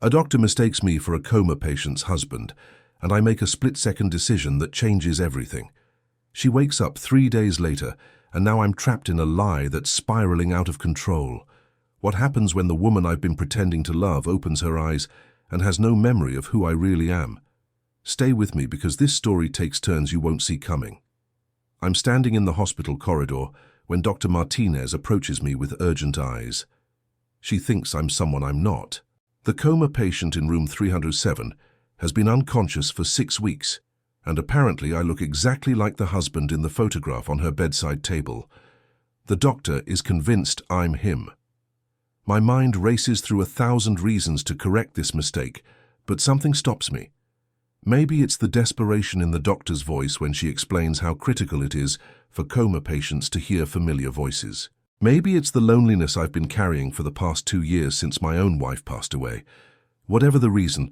A doctor mistakes me for a coma patient's husband, and I make a split-second decision that changes everything. She wakes up 3 days later, and now I'm trapped in a lie that's spiraling out of control. What happens when the woman I've been pretending to love opens her eyes and has no memory of who I really am? Stay with me because this story takes turns you won't see coming. I'm standing in the hospital corridor when Dr. Martinez approaches me with urgent eyes. She thinks I'm someone I'm not. The coma patient in room 307 has been unconscious for 6 weeks, and apparently I look exactly like the husband in the photograph on her bedside table. The doctor is convinced I'm him. My mind races through 1,000 reasons to correct this mistake, but something stops me. Maybe it's the desperation in the doctor's voice when she explains how critical it is for coma patients to hear familiar voices. Maybe it's the loneliness I've been carrying for the past 2 years since my own wife passed away. Whatever the reason,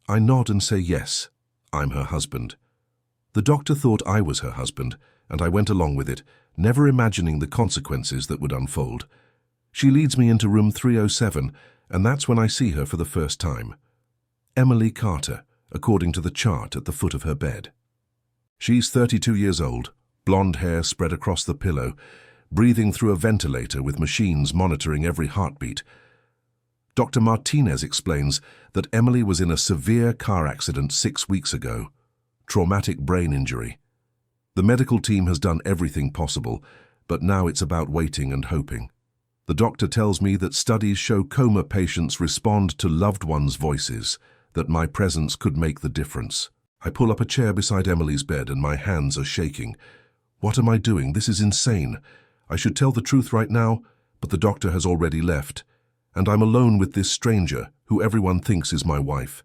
I nod and say yes, I'm her husband. The doctor thought I was her husband, and I went along with it, never imagining the consequences that would unfold. She leads me into room 307, and that's when I see her for the first time. Emily Carter, according to the chart at the foot of her bed. She's 32 years old, blonde hair spread across the pillow, breathing through a ventilator with machines monitoring every heartbeat. Dr. Martinez explains that Emily was in a severe car accident 6 weeks ago, traumatic brain injury. The medical team has done everything possible, but now it's about waiting and hoping. The doctor tells me that studies show coma patients respond to loved ones' voices, that my presence could make the difference. I pull up a chair beside Emily's bed and my hands are shaking. What am I doing? This is insane. I should tell the truth right now, but the doctor has already left, and I'm alone with this stranger who everyone thinks is my wife.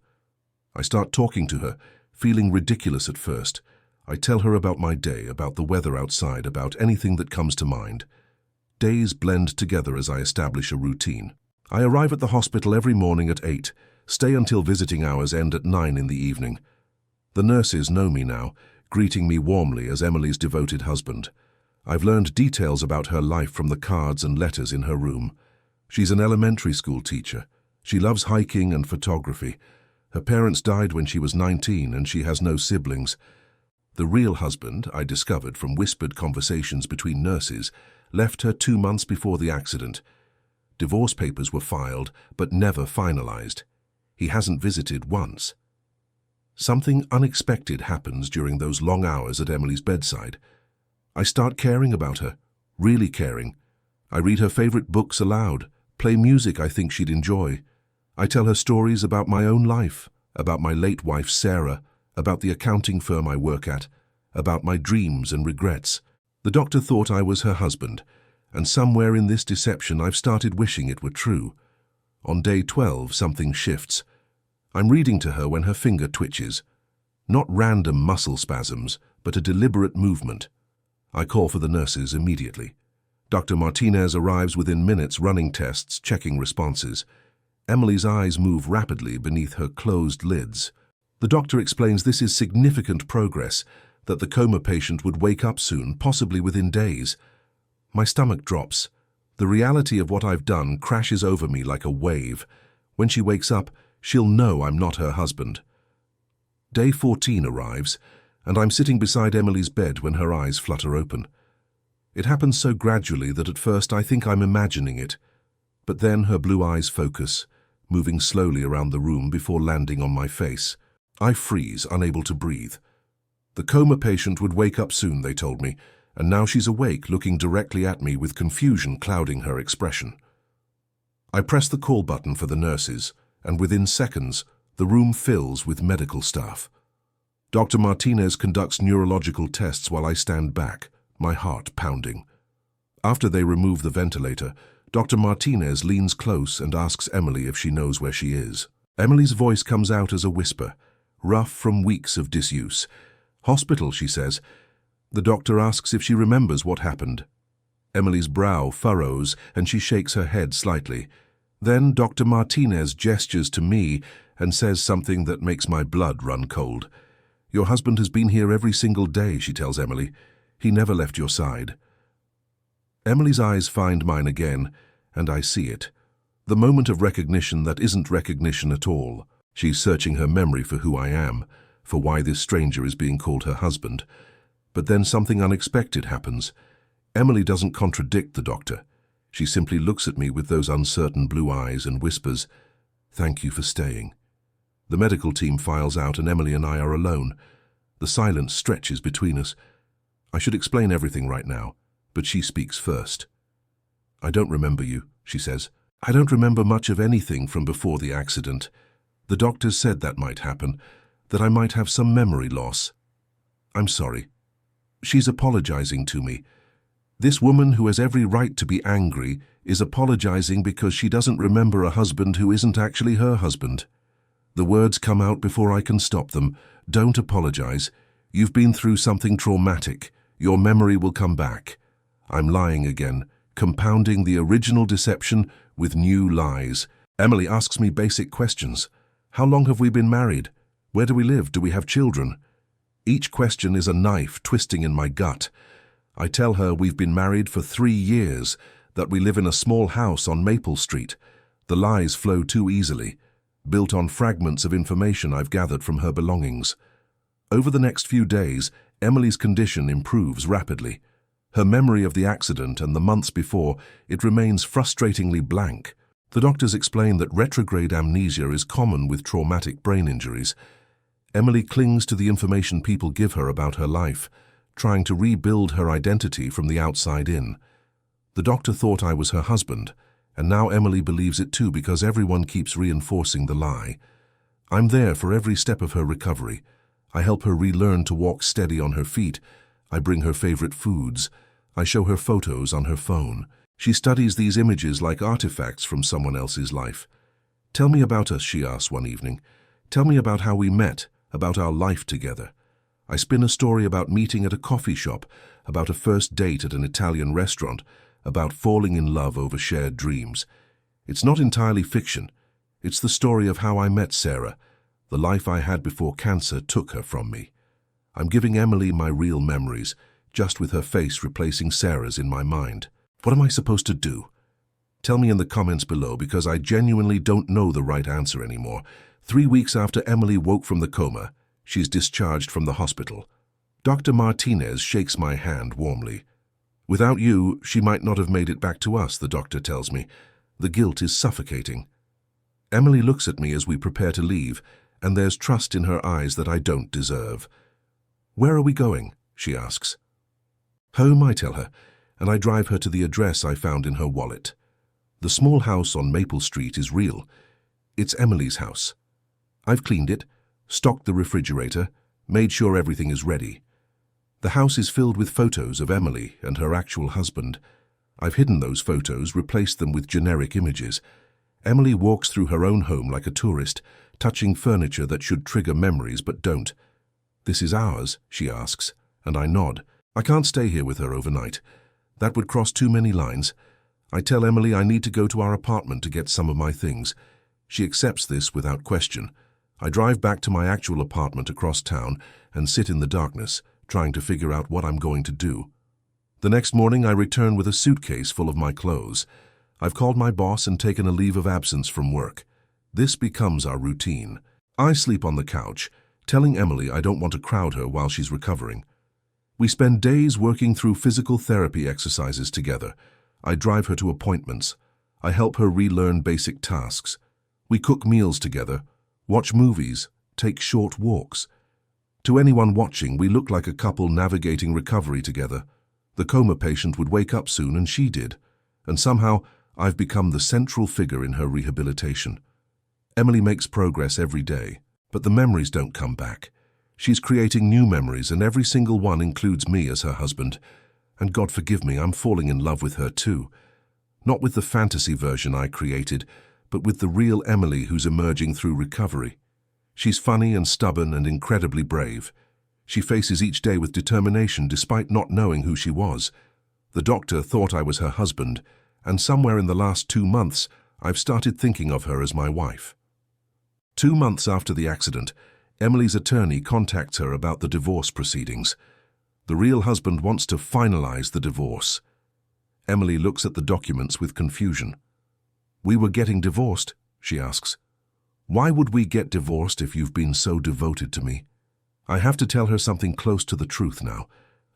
I start talking to her, feeling ridiculous at first. I tell her about my day, about the weather outside, about anything that comes to mind. Days blend together as I establish a routine. I arrive at the hospital every morning at 8, stay until visiting hours end at 9 in the evening. The nurses know me now, greeting me warmly as Emily's devoted husband. I've learned details about her life from the cards and letters in her room. She's an elementary school teacher. She loves hiking and photography. Her parents died when she was 19 and she has no siblings. The real husband, I discovered from whispered conversations between nurses, left her 2 months before the accident. Divorce papers were filed, but never finalized. He hasn't visited once. Something unexpected happens during those long hours at Emily's bedside. I start caring about her, really caring. I read her favorite books aloud, play music I think she'd enjoy. I tell her stories about my own life, about my late wife Sarah, about the accounting firm I work at, about my dreams and regrets. The doctor thought I was her husband, and somewhere in this deception I've started wishing it were true. On day 12, something shifts. I'm reading to her when her finger twitches. Not random muscle spasms, but a deliberate movement. I call for the nurses immediately. Dr. Martinez arrives within minutes running tests, checking responses. Emily's eyes move rapidly beneath her closed lids. The doctor explains this is significant progress, that the coma patient would wake up soon, possibly within days. My stomach drops. The reality of what I've done crashes over me like a wave. When she wakes up, she'll know I'm not her husband. Day 14 arrives, and I'm sitting beside Emily's bed when her eyes flutter open. It happens so gradually that at first I think I'm imagining it. But then her blue eyes focus, moving slowly around the room before landing on my face. I freeze, unable to breathe. The coma patient would wake up soon, they told me, and now she's awake, looking directly at me with confusion clouding her expression. I press the call button for the nurses, and within seconds, the room fills with medical staff. Dr. Martinez conducts neurological tests while I stand back, my heart pounding. After they remove the ventilator, Dr. Martinez leans close and asks Emily if she knows where she is. Emily's voice comes out as a whisper, rough from weeks of disuse. Hospital, she says. The doctor asks if she remembers what happened. Emily's brow furrows and she shakes her head slightly. Then Dr. Martinez gestures to me and says something that makes my blood run cold. Your husband has been here every single day, she tells Emily. He never left your side. Emily's eyes find mine again, and I see it. The moment of recognition that isn't recognition at all. She's searching her memory for who I am, for why this stranger is being called her husband. But then something unexpected happens. Emily doesn't contradict the doctor. She simply looks at me with those uncertain blue eyes and whispers, "Thank you for staying." The medical team files out and Emily and I are alone. The silence stretches between us. I should explain everything right now, but she speaks first. "I don't remember you," she says. "I don't remember much of anything from before the accident. The doctors said that might happen, that I might have some memory loss. I'm sorry." She's apologizing to me. This woman who has every right to be angry is apologizing because she doesn't remember a husband who isn't actually her husband. The words come out before I can stop them. "Don't apologize. You've been through something traumatic. Your memory will come back." I'm lying again, compounding the original deception with new lies. Emily asks me basic questions. How long have we been married? Where do we live? Do we have children? Each question is a knife twisting in my gut. I tell her we've been married for 3 years, that we live in a small house on Maple Street. The lies flow too easily, built on fragments of information I've gathered from her belongings. Over the next few days, Emily's condition improves rapidly. Her memory of the accident and the months before, it remains frustratingly blank. The doctors explain that retrograde amnesia is common with traumatic brain injuries. Emily clings to the information people give her about her life, trying to rebuild her identity from the outside in. The doctor thought I was her husband, and now Emily believes it too because everyone keeps reinforcing the lie. I'm there for every step of her recovery. I help her relearn to walk steady on her feet. I bring her favorite foods. I show her photos on her phone. She studies these images like artifacts from someone else's life. "Tell me about us," she asks one evening. "Tell me about how we met, about our life together." I spin a story about meeting at a coffee shop, about a first date at an Italian restaurant, about falling in love over shared dreams. It's not entirely fiction. It's the story of how I met Sarah, the life I had before cancer took her from me. I'm giving Emily my real memories, just with her face replacing Sarah's in my mind. What am I supposed to do? Tell me in the comments below because I genuinely don't know the right answer anymore. 3 weeks after Emily woke from the coma, she's discharged from the hospital. Dr. Martinez shakes my hand warmly. "Without you, she might not have made it back to us," the doctor tells me. "The guilt is suffocating." Emily looks at me as we prepare to leave, and there's trust in her eyes that I don't deserve. "Where are we going?" she asks. "Home," I tell her, and I drive her to the address I found in her wallet. The small house on Maple Street is real. It's Emily's house. I've cleaned it, stocked the refrigerator, made sure everything is ready. The house is filled with photos of Emily and her actual husband. I've hidden those photos, replaced them with generic images. Emily walks through her own home like a tourist, touching furniture that should trigger memories but don't. "This is ours?" she asks, and I nod. I can't stay here with her overnight. That would cross too many lines. I tell Emily I need to go to our apartment to get some of my things. She accepts this without question. I drive back to my actual apartment across town and sit in the darkness, trying to figure out what I'm going to do. The next morning I return with a suitcase full of my clothes. I've called my boss and taken a leave of absence from work. This becomes our routine. I sleep on the couch, telling Emily I don't want to crowd her while she's recovering. We spend days working through physical therapy exercises together. I drive her to appointments. I help her relearn basic tasks. We cook meals together, watch movies, take short walks. To anyone watching, we look like a couple navigating recovery together. The coma patient would wake up soon, and she did. And somehow, I've become the central figure in her rehabilitation. Emily makes progress every day, but the memories don't come back. She's creating new memories, and every single one includes me as her husband. And God forgive me, I'm falling in love with her too. Not with the fantasy version I created, but with the real Emily who's emerging through recovery. She's funny and stubborn and incredibly brave. She faces each day with determination despite not knowing who she was. The doctor thought I was her husband, and somewhere in the last 2 months, I've started thinking of her as my wife. 2 months after the accident, Emily's attorney contacts her about the divorce proceedings. The real husband wants to finalize the divorce. Emily looks at the documents with confusion. We were getting divorced, she asks. Why would we get divorced if you've been so devoted to me? I have to tell her something close to the truth now.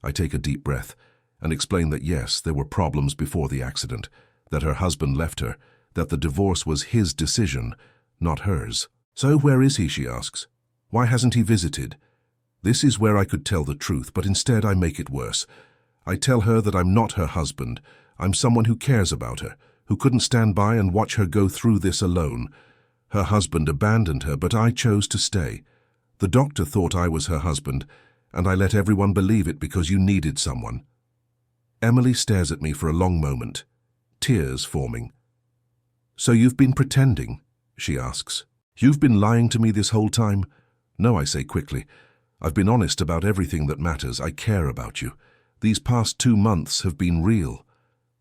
I take a deep breath and explain that yes, there were problems before the accident, that her husband left her, that the divorce was his decision, not hers. So where is he, she asks. Why hasn't he visited? This is where I could tell the truth, but instead I make it worse. I tell her that I'm not her husband. I'm someone who cares about her, who couldn't stand by and watch her go through this alone. Her husband abandoned her, but I chose to stay. The doctor thought I was her husband, and I let everyone believe it because you needed someone. Emily stares at me for a long moment, tears forming. So you've been pretending, she asks. You've been lying to me this whole time? No, I say quickly. I've been honest about everything that matters. I care about you. These past 2 months have been real.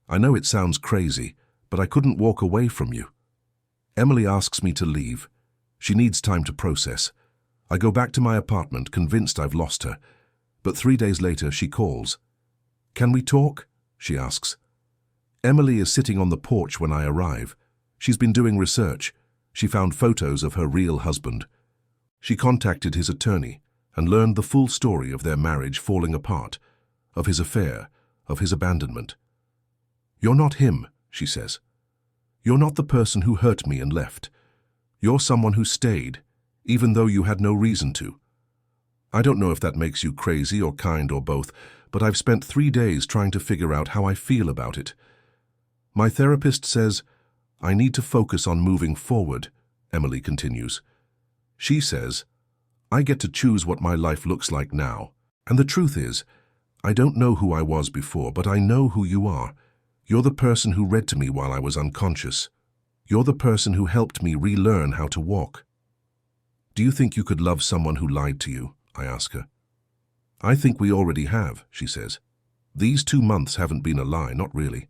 I know it sounds crazy, but I couldn't walk away from you. Emily asks me to leave. She needs time to process. I go back to my apartment, convinced I've lost her. But 3 days later, she calls. Can we talk? She asks. Emily is sitting on the porch when I arrive. She's been doing research. She found photos of her real husband. She contacted his attorney and learned the full story of their marriage falling apart, of his affair, of his abandonment. You're not him, she says. You're not the person who hurt me and left. You're someone who stayed, even though you had no reason to. I don't know if that makes you crazy or kind or both, but I've spent 3 days trying to figure out how I feel about it. My therapist says, I need to focus on moving forward, Emily continues. She says, I get to choose what my life looks like now. And the truth is, I don't know who I was before, but I know who you are. You're the person who read to me while I was unconscious. You're the person who helped me relearn how to walk. Do you think you could love someone who lied to you? I ask her. I think we already have, she says. These 2 months haven't been a lie, not really.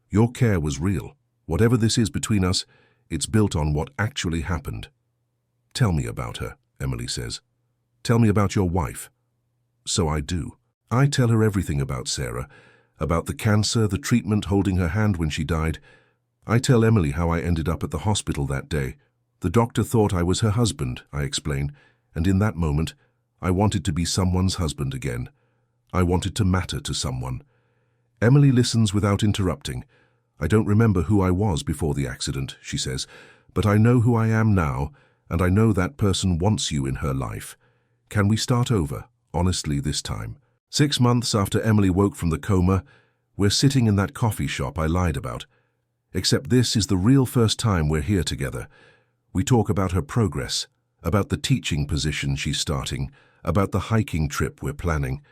Your care was real. Whatever this is between us, it's built on what actually happened. Tell me about her, Emily says. Tell me about your wife. So I do. I tell her everything about Sarah, about the cancer, the treatment, holding her hand when she died. I tell Emily how I ended up at the hospital that day. The doctor thought I was her husband, I explain, and in that moment, I wanted to be someone's husband again. I wanted to matter to someone. Emily listens without interrupting. I don't remember who I was before the accident, she says, but I know who I am now, and I know that person wants you in her life. Can we start over, honestly this time? 6 months after Emily woke from the coma, we're sitting in that coffee shop I lied about. Except this is the real first time we're here together. We talk about her progress, about the teaching position she's starting, about the hiking trip we're planning.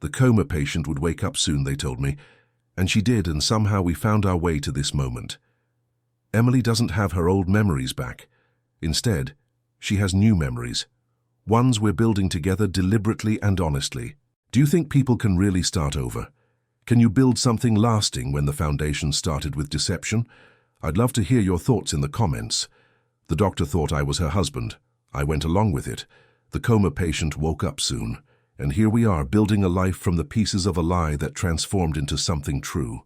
The coma patient would wake up soon, they told me, and she did, and somehow we found our way to this moment. Emily doesn't have her old memories back. Instead, she has new memories, ones we're building together deliberately and honestly. Do you think people can really start over? Can you build something lasting when the foundation started with deception? I'd love to hear your thoughts in the comments. The doctor thought I was her husband. I went along with it. The coma patient woke up soon. And here we are, building a life from the pieces of a lie that transformed into something true.